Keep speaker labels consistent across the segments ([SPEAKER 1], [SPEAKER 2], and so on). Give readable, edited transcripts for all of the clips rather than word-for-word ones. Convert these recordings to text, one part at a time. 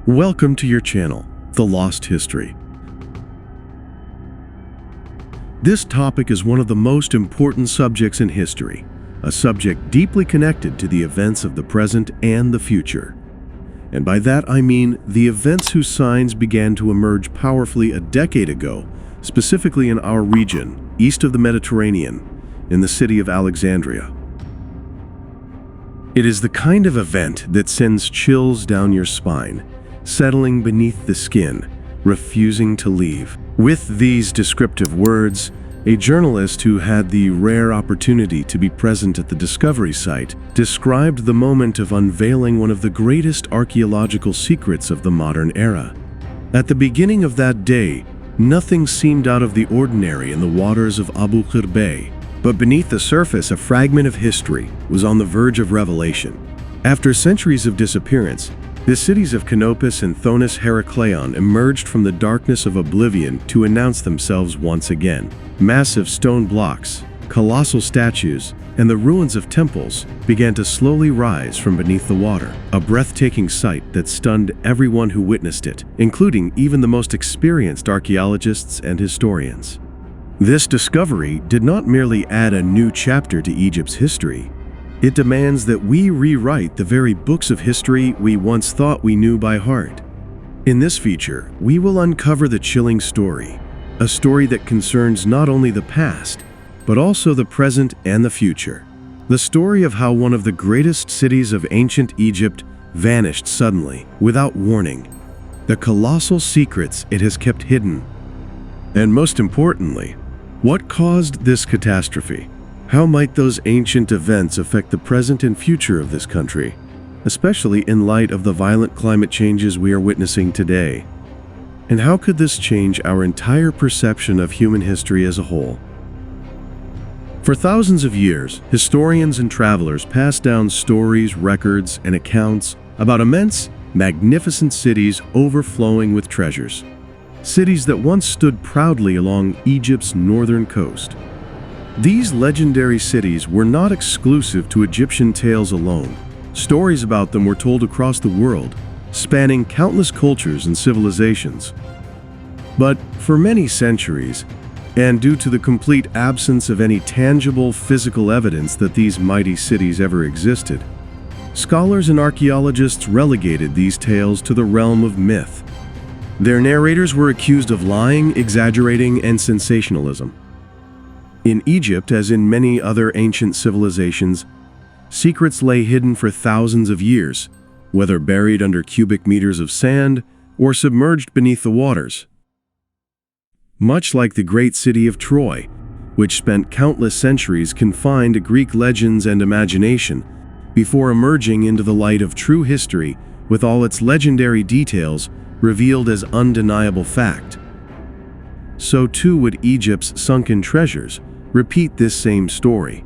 [SPEAKER 1] Welcome to your channel, The Lost History. This topic is one of the most important subjects in history, a subject deeply connected to the events of the present and the future. And by that I mean the events whose signs began to emerge powerfully a decade ago, specifically in our region, east of the Mediterranean, in the city of Alexandria. It is the kind of event that sends chills down your spine, settling beneath the skin, refusing to leave. With these descriptive words, a journalist who had the rare opportunity to be present at the discovery site described the moment of unveiling one of the greatest archaeological secrets of the modern era. At the beginning of that day, nothing seemed out of the ordinary in the waters of Aboukir Bay, but beneath the surface a fragment of history was on the verge of revelation. After centuries of disappearance, the cities of Canopus and Thonis-Heracleion emerged from the darkness of oblivion to announce themselves once again. Massive stone blocks, colossal statues, and the ruins of temples began to slowly rise from beneath the water, a breathtaking sight that stunned everyone who witnessed it, including even the most experienced archaeologists and historians. This discovery did not merely add a new chapter to Egypt's history. It demands that we rewrite the very books of history we once thought we knew by heart. In this feature, we will uncover the chilling story, a story that concerns not only the past, but also the present and the future. The story of how one of the greatest cities of ancient Egypt vanished suddenly, without warning. The colossal secrets it has kept hidden. And most importantly, what caused this catastrophe? How might those ancient events affect the present and future of this country, especially in light of the violent climate changes we are witnessing today? And how could this change our entire perception of human history as a whole? For thousands of years, historians and travelers passed down stories, records, and accounts about immense, magnificent cities overflowing with treasures. Cities that once stood proudly along Egypt's northern coast. These legendary cities were not exclusive to Egyptian tales alone. Stories about them were told across the world, spanning countless cultures and civilizations. But for many centuries, and due to the complete absence of any tangible physical evidence that these mighty cities ever existed, scholars and archaeologists relegated these tales to the realm of myth. Their narrators were accused of lying, exaggerating, and sensationalism. In Egypt, as in many other ancient civilizations, secrets lay hidden for thousands of years, whether buried under cubic meters of sand or submerged beneath the waters. Much like the great city of Troy, which spent countless centuries confined to Greek legends and imagination before emerging into the light of true history with all its legendary details revealed as undeniable fact. So too would Egypt's sunken treasures repeat this same story.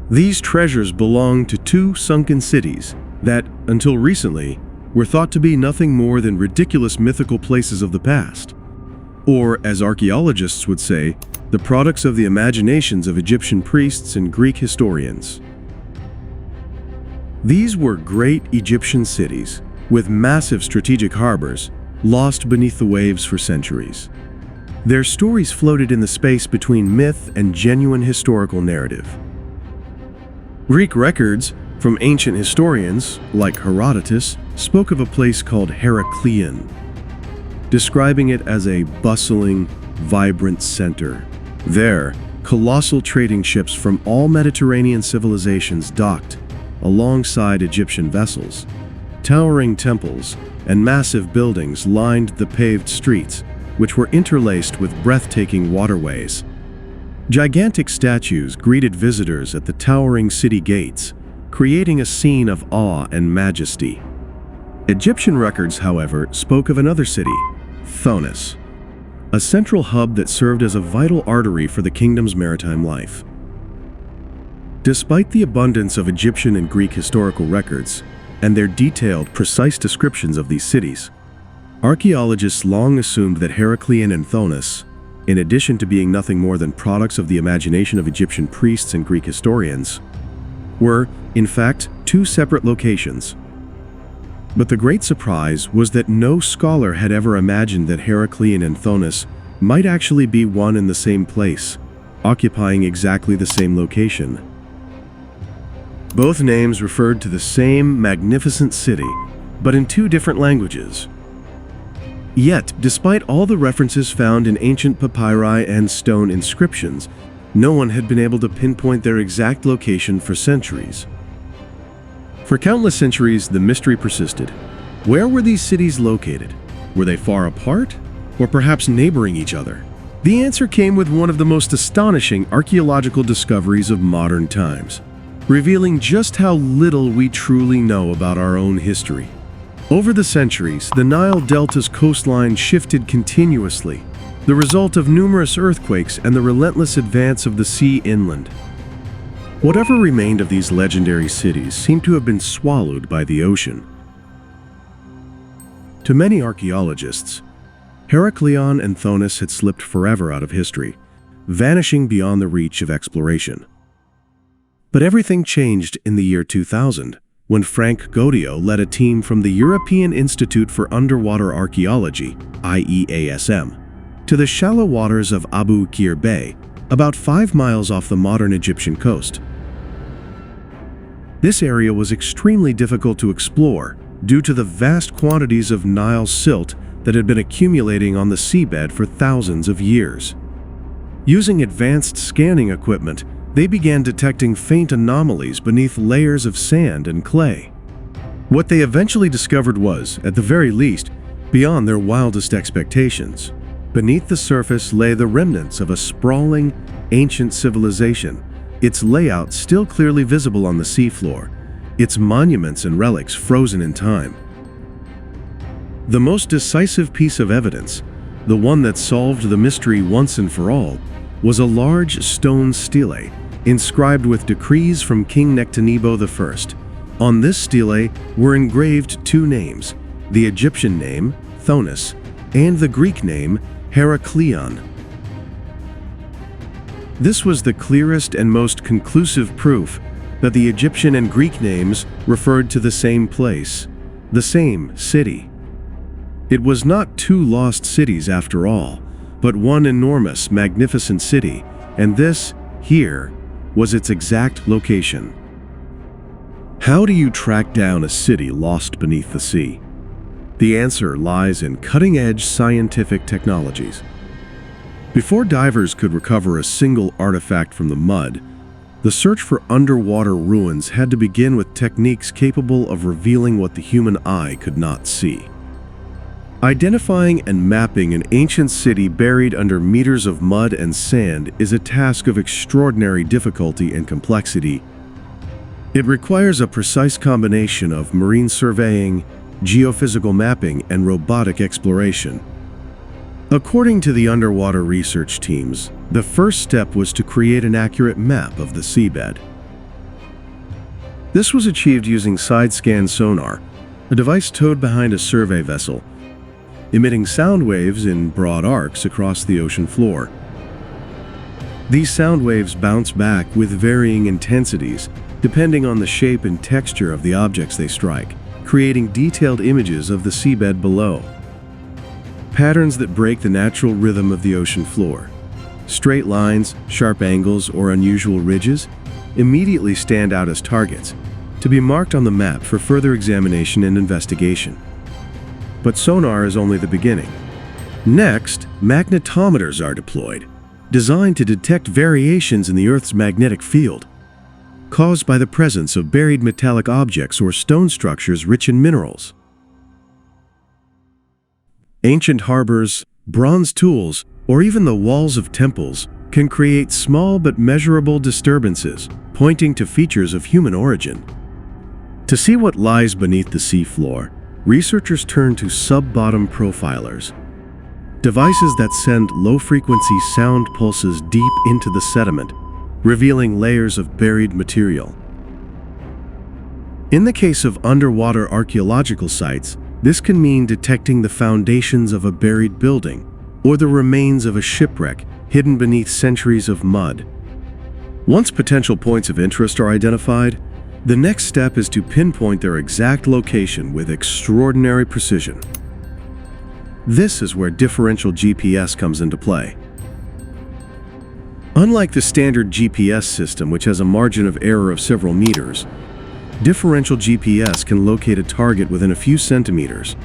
[SPEAKER 1] These treasures belong to two sunken cities that, until recently, were thought to be nothing more than ridiculous mythical places of the past. Or, as archaeologists would say, the products of the imaginations of Egyptian priests and Greek historians. These were great Egyptian cities, with massive strategic harbors, lost beneath the waves for centuries. Their stories floated in the space between myth and genuine historical narrative. Greek records from ancient historians, like Herodotus, spoke of a place called Heracleion, describing it as a bustling, vibrant center. There, colossal trading ships from all Mediterranean civilizations docked alongside Egyptian vessels. Towering temples and massive buildings lined the paved streets, which were interlaced with breathtaking waterways. Gigantic statues greeted visitors at the towering city gates, creating a scene of awe and majesty. Egyptian records, however, spoke of another city, Thonis, a central hub that served as a vital artery for the kingdom's maritime life. Despite the abundance of Egyptian and Greek historical records, and their detailed, precise descriptions of these cities, archaeologists long assumed that Heracleion and Thonis, in addition to being nothing more than products of the imagination of Egyptian priests and Greek historians, were, in fact, two separate locations. But the great surprise was that no scholar had ever imagined that Heracleion and Thonis might actually be one and the same place, occupying exactly the same location. Both names referred to the same magnificent city, but in two different languages. Yet, despite all the references found in ancient papyri and stone inscriptions, no one had been able to pinpoint their exact location for centuries. For countless centuries, the mystery persisted. Where were these cities located? Were they far apart, or perhaps neighboring each other? The answer came with one of the most astonishing archaeological discoveries of modern times, revealing just how little we truly know about our own history. Over the centuries, the Nile Delta's coastline shifted continuously, the result of numerous earthquakes and the relentless advance of the sea inland. Whatever remained of these legendary cities seemed to have been swallowed by the ocean. To many archaeologists, Heracleion and Thonis had slipped forever out of history, vanishing beyond the reach of exploration. But everything changed in the year 2000, when Frank Goddio led a team from the European Institute for Underwater Archaeology, IEASM, to the shallow waters of Aboukir Bay, about 5 miles off the modern Egyptian coast. This area was extremely difficult to explore due to the vast quantities of Nile silt that had been accumulating on the seabed for thousands of years. Using advanced scanning equipment, they began detecting faint anomalies beneath layers of sand and clay. What they eventually discovered was, at the very least, beyond their wildest expectations. Beneath the surface lay the remnants of a sprawling, ancient civilization, its layout still clearly visible on the seafloor, its monuments and relics frozen in time. The most decisive piece of evidence, the one that solved the mystery once and for all, was a large stone stele inscribed with decrees from King Nectanebo I. On this stele were engraved two names, the Egyptian name, Thonis, and the Greek name, Heracleion. This was the clearest and most conclusive proof that the Egyptian and Greek names referred to the same place, the same city. It was not two lost cities after all, but one enormous, magnificent city, and this, here, was its exact location. How do you track down a city lost beneath the sea? The answer lies in cutting-edge scientific technologies. Before divers could recover a single artifact from the mud, the search for underwater ruins had to begin with techniques capable of revealing what the human eye could not see. Identifying and mapping an ancient city buried under meters of mud and sand is a task of extraordinary difficulty and complexity. It requires a precise combination of marine surveying, geophysical mapping, and robotic exploration. According to the underwater research teams, the first step was to create an accurate map of the seabed. This was achieved using side-scan sonar, a device towed behind a survey vessel, emitting sound waves in broad arcs across the ocean floor. These sound waves bounce back with varying intensities, depending on the shape and texture of the objects they strike, creating detailed images of the seabed below. Patterns that break the natural rhythm of the ocean floor. Straight lines, sharp angles, or unusual ridges immediately stand out as targets, to be marked on the map for further examination and investigation. But sonar is only the beginning. Next, magnetometers are deployed, designed to detect variations in the Earth's magnetic field, caused by the presence of buried metallic objects or stone structures rich in minerals. Ancient harbors, bronze tools, or even the walls of temples can create small but measurable disturbances, pointing to features of human origin. To see what lies beneath the seafloor, researchers turn to sub-bottom profilers, devices that send low-frequency sound pulses deep into the sediment, revealing layers of buried material. In the case of underwater archaeological sites, this can mean detecting the foundations of a buried building or the remains of a shipwreck hidden beneath centuries of mud. Once potential points of interest are identified, The next step is to pinpoint their exact location with extraordinary precision. This is where differential GPS comes into play. Unlike the standard GPS system, which has a margin of error of several meters, differential GPS can locate a target within a few centimeters.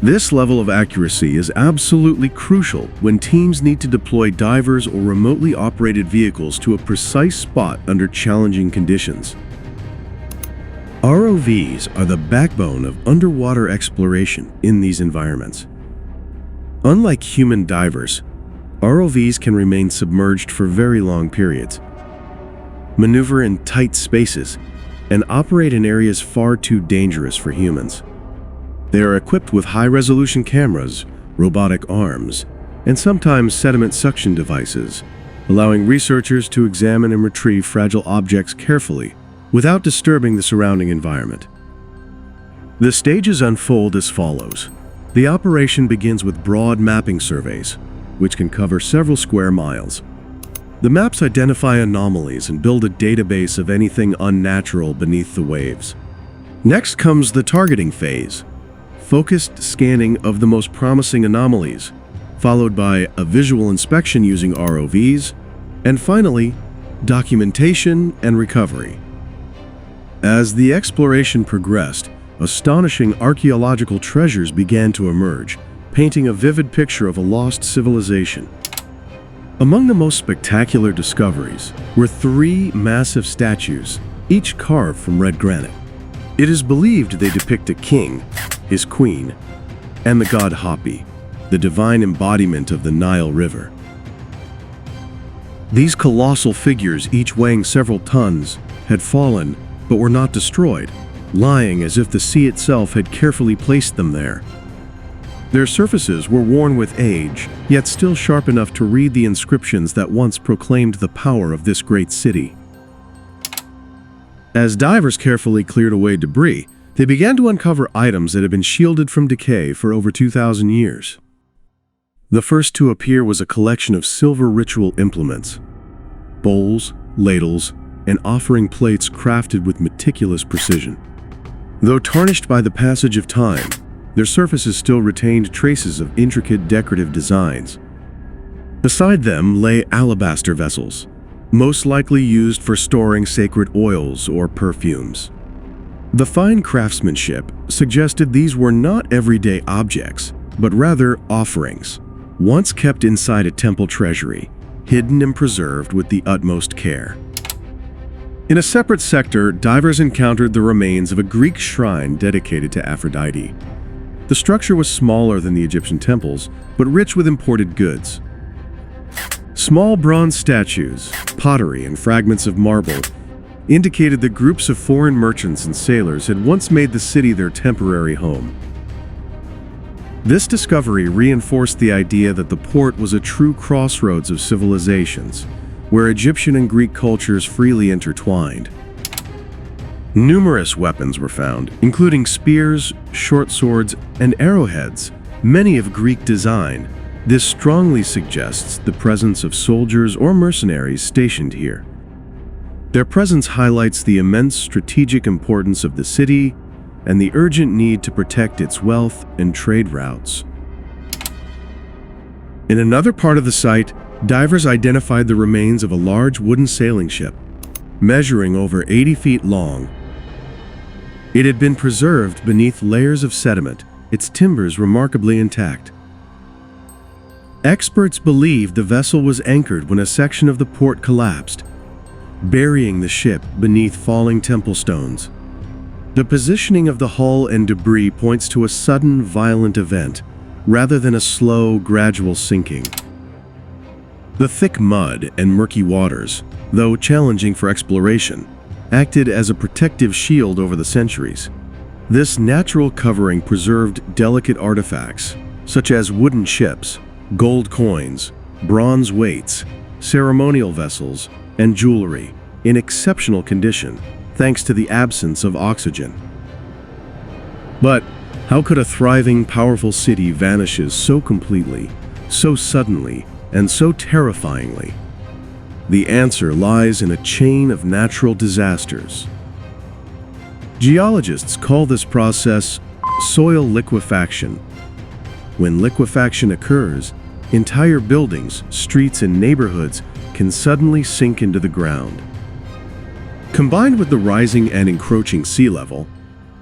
[SPEAKER 1] This level of accuracy is absolutely crucial when teams need to deploy divers or remotely operated vehicles to a precise spot under challenging conditions. ROVs are the backbone of underwater exploration in these environments. Unlike human divers, ROVs can remain submerged for very long periods, maneuver in tight spaces, and operate in areas far too dangerous for humans. They are equipped with high-resolution cameras, robotic arms, and sometimes sediment suction devices, allowing researchers to examine and retrieve fragile objects carefully without disturbing the surrounding environment. The stages unfold as follows. The operation begins with broad mapping surveys, which can cover several square miles. The maps identify anomalies and build a database of anything unnatural beneath the waves. Next comes the targeting phase, focused scanning of the most promising anomalies, followed by a visual inspection using ROVs, and finally, documentation and recovery. As the exploration progressed, astonishing archaeological treasures began to emerge, painting a vivid picture of a lost civilization. Among the most spectacular discoveries were 3 massive statues, each carved from red granite. It is believed they depict a king, his queen, and the god Hapi, the divine embodiment of the Nile River. These colossal figures, each weighing several tons, had fallen but were not destroyed, lying as if the sea itself had carefully placed them there. Their surfaces were worn with age, yet still sharp enough to read the inscriptions that once proclaimed the power of this great city. As divers carefully cleared away debris, they began to uncover items that had been shielded from decay for over 2,000 years. The first to appear was a collection of silver ritual implements, bowls, ladles, and offering plates crafted with meticulous precision. Though tarnished by the passage of time, their surfaces still retained traces of intricate decorative designs. Beside them lay alabaster vessels, most likely used for storing sacred oils or perfumes. The fine craftsmanship suggested these were not everyday objects, but rather offerings, once kept inside a temple treasury, hidden and preserved with the utmost care. In a separate sector, divers encountered the remains of a Greek shrine dedicated to Aphrodite. The structure was smaller than the Egyptian temples, but rich with imported goods. Small bronze statues, pottery, and fragments of marble indicated that groups of foreign merchants and sailors had once made the city their temporary home. This discovery reinforced the idea that the port was a true crossroads of civilizations, where Egyptian and Greek cultures freely intertwined. Numerous weapons were found, including spears, short swords, and arrowheads, many of Greek design. This strongly suggests the presence of soldiers or mercenaries stationed here. Their presence highlights the immense strategic importance of the city and the urgent need to protect its wealth and trade routes. In another part of the site, divers identified the remains of a large wooden sailing ship, measuring over 80 feet long. It had been preserved beneath layers of sediment, its timbers remarkably intact. Experts believe the vessel was anchored when a section of the port collapsed, burying the ship beneath falling temple stones. The positioning of the hull and debris points to a sudden, violent event, rather than a slow, gradual sinking. The thick mud and murky waters, though challenging for exploration, acted as a protective shield over the centuries. This natural covering preserved delicate artifacts, such as wooden ships, gold coins, bronze weights, ceremonial vessels, and jewelry, in exceptional condition, thanks to the absence of oxygen. But how could a thriving, powerful city vanish so completely, so suddenly, and so terrifyingly? The answer lies in a chain of natural disasters. Geologists call this process soil liquefaction. When liquefaction occurs, entire buildings, streets, and neighborhoods can suddenly sink into the ground. Combined with the rising and encroaching sea level,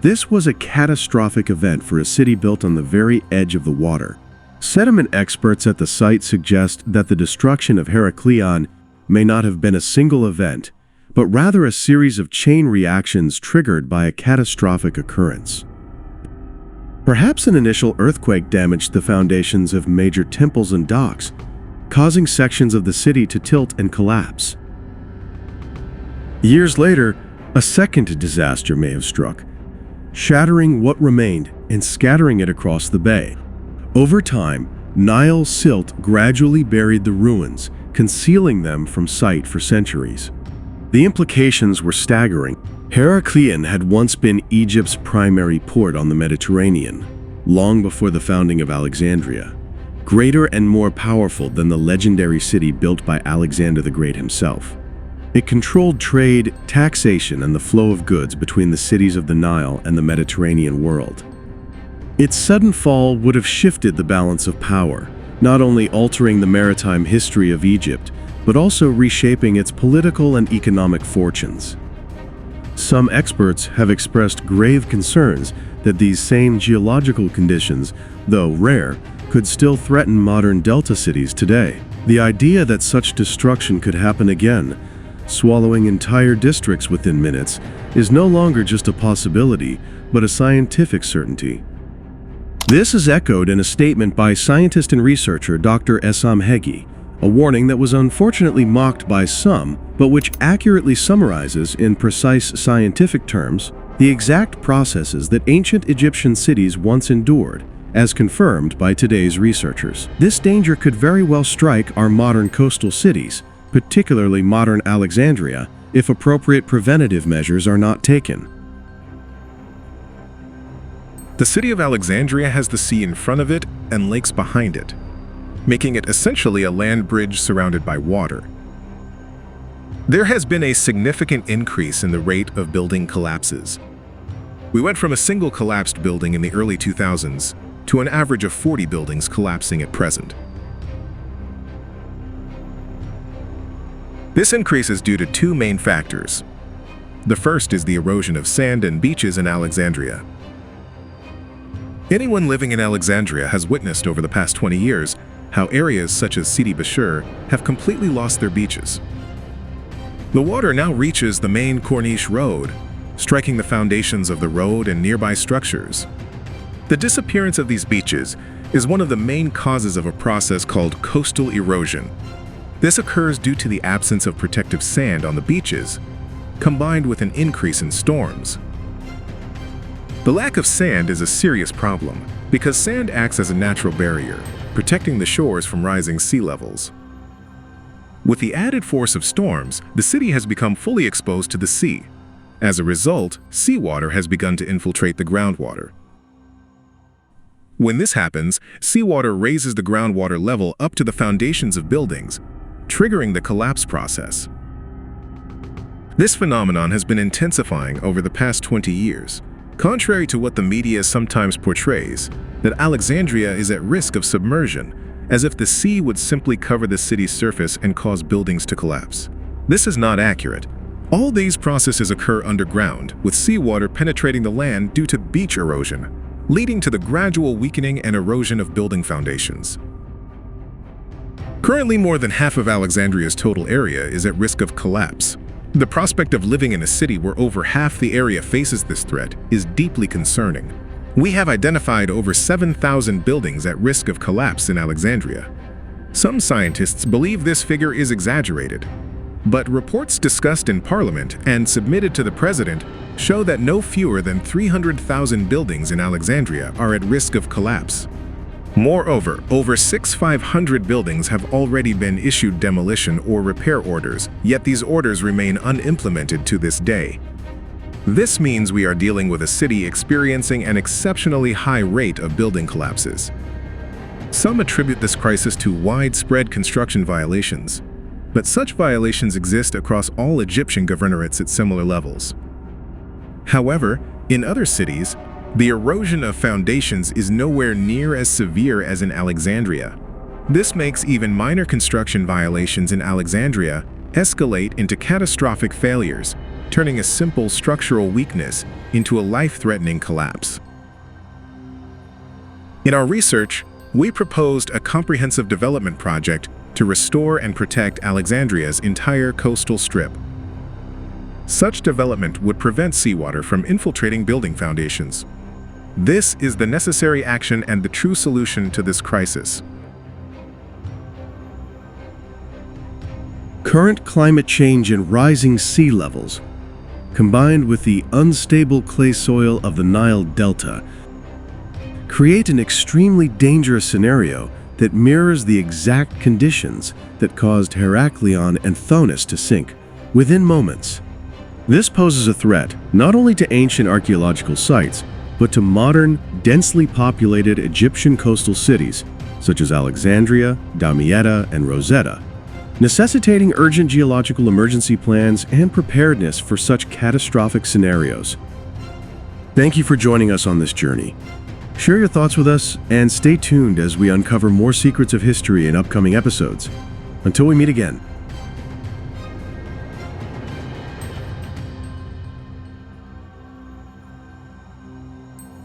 [SPEAKER 1] this was a catastrophic event for a city built on the very edge of the water. Sediment experts at the site suggest that the destruction of Heracleion may not have been a single event, but rather a series of chain reactions triggered by a catastrophic occurrence. Perhaps an initial earthquake damaged the foundations of major temples and docks, causing sections of the city to tilt and collapse. Years later, a second disaster may have struck, shattering what remained and scattering it across the bay. Over time, Nile silt gradually buried the ruins, concealing them from sight for centuries. The implications were staggering. Heracleion had once been Egypt's primary port on the Mediterranean, long before the founding of Alexandria, greater and more powerful than the legendary city built by Alexander the Great himself. It controlled trade, taxation, and the flow of goods between the cities of the Nile and the Mediterranean world. Its sudden fall would have shifted the balance of power, not only altering the maritime history of Egypt, but also reshaping its political and economic fortunes. Some experts have expressed grave concerns that these same geological conditions, though rare, could still threaten modern delta cities today. The idea that such destruction could happen again, swallowing entire districts within minutes, is no longer just a possibility, but a scientific certainty. This is echoed in a statement by scientist and researcher Dr. Essam Hegi, a warning that was unfortunately mocked by some, but which accurately summarizes in precise scientific terms the exact processes that ancient Egyptian cities once endured, as confirmed by today's researchers. This danger could very well strike our modern coastal cities, particularly modern Alexandria, if appropriate preventative measures are not taken.
[SPEAKER 2] The city of Alexandria has the sea in front of it and lakes behind it, making it essentially a land bridge surrounded by water. There has been a significant increase in the rate of building collapses. We went from a single collapsed building in the early 2000s to an average of 40 buildings collapsing at present. This increase is due to two main factors. The first is the erosion of sand and beaches in Alexandria. Anyone living in Alexandria has witnessed over the past 20 years how areas such as Sidi Bashir have completely lost their beaches. The water now reaches the main Corniche Road, striking the foundations of the road and nearby structures. The disappearance of these beaches is one of the main causes of a process called coastal erosion. This occurs due to the absence of protective sand on the beaches, combined with an increase in storms. The lack of sand is a serious problem because sand acts as a natural barrier, protecting the shores from rising sea levels. With the added force of storms, the city has become fully exposed to the sea. As a result, seawater has begun to infiltrate the groundwater. When this happens, seawater raises the groundwater level up to the foundations of buildings, triggering the collapse process. This phenomenon has been intensifying over the past 20 years. Contrary to what the media sometimes portrays, that Alexandria is at risk of submersion, as if the sea would simply cover the city's surface and cause buildings to collapse. This is not accurate. All these processes occur underground, with seawater penetrating the land due to beach erosion, leading to the gradual weakening and erosion of building foundations. Currently, more than half of Alexandria's total area is at risk of collapse. The prospect of living in a city where over half the area faces this threat is deeply concerning. We have identified over 7,000 buildings at risk of collapse in Alexandria. Some scientists believe this figure is exaggerated, but reports discussed in Parliament and submitted to the President show that no fewer than 300,000 buildings in Alexandria are at risk of collapse. Moreover, over 6,500 buildings have already been issued demolition or repair orders, yet these orders remain unimplemented to this day. This means we are dealing with a city experiencing an exceptionally high rate of building collapses. Some attribute this crisis to widespread construction violations, but such violations exist across all Egyptian governorates at similar levels. However, in other cities, the erosion of foundations is nowhere near as severe as in Alexandria. This makes even minor construction violations in Alexandria escalate into catastrophic failures, turning a simple structural weakness into a life-threatening collapse. In our research, we proposed a comprehensive development project to restore and protect Alexandria's entire coastal strip. Such development would prevent seawater from infiltrating building foundations. This is the necessary action and the true solution to this crisis.
[SPEAKER 1] Current climate change and rising sea levels, combined with the unstable clay soil of the Nile Delta, create an extremely dangerous scenario that mirrors the exact conditions that caused Heracleion and Thonis to sink within moments. This poses a threat not only to ancient archaeological sites, but to modern, densely populated Egyptian coastal cities such as Alexandria, Damietta, and Rosetta, necessitating urgent geological emergency plans and preparedness for such catastrophic scenarios. Thank you for joining us on this journey. Share your thoughts with us and stay tuned as we uncover more secrets of history in upcoming episodes. Until we meet again.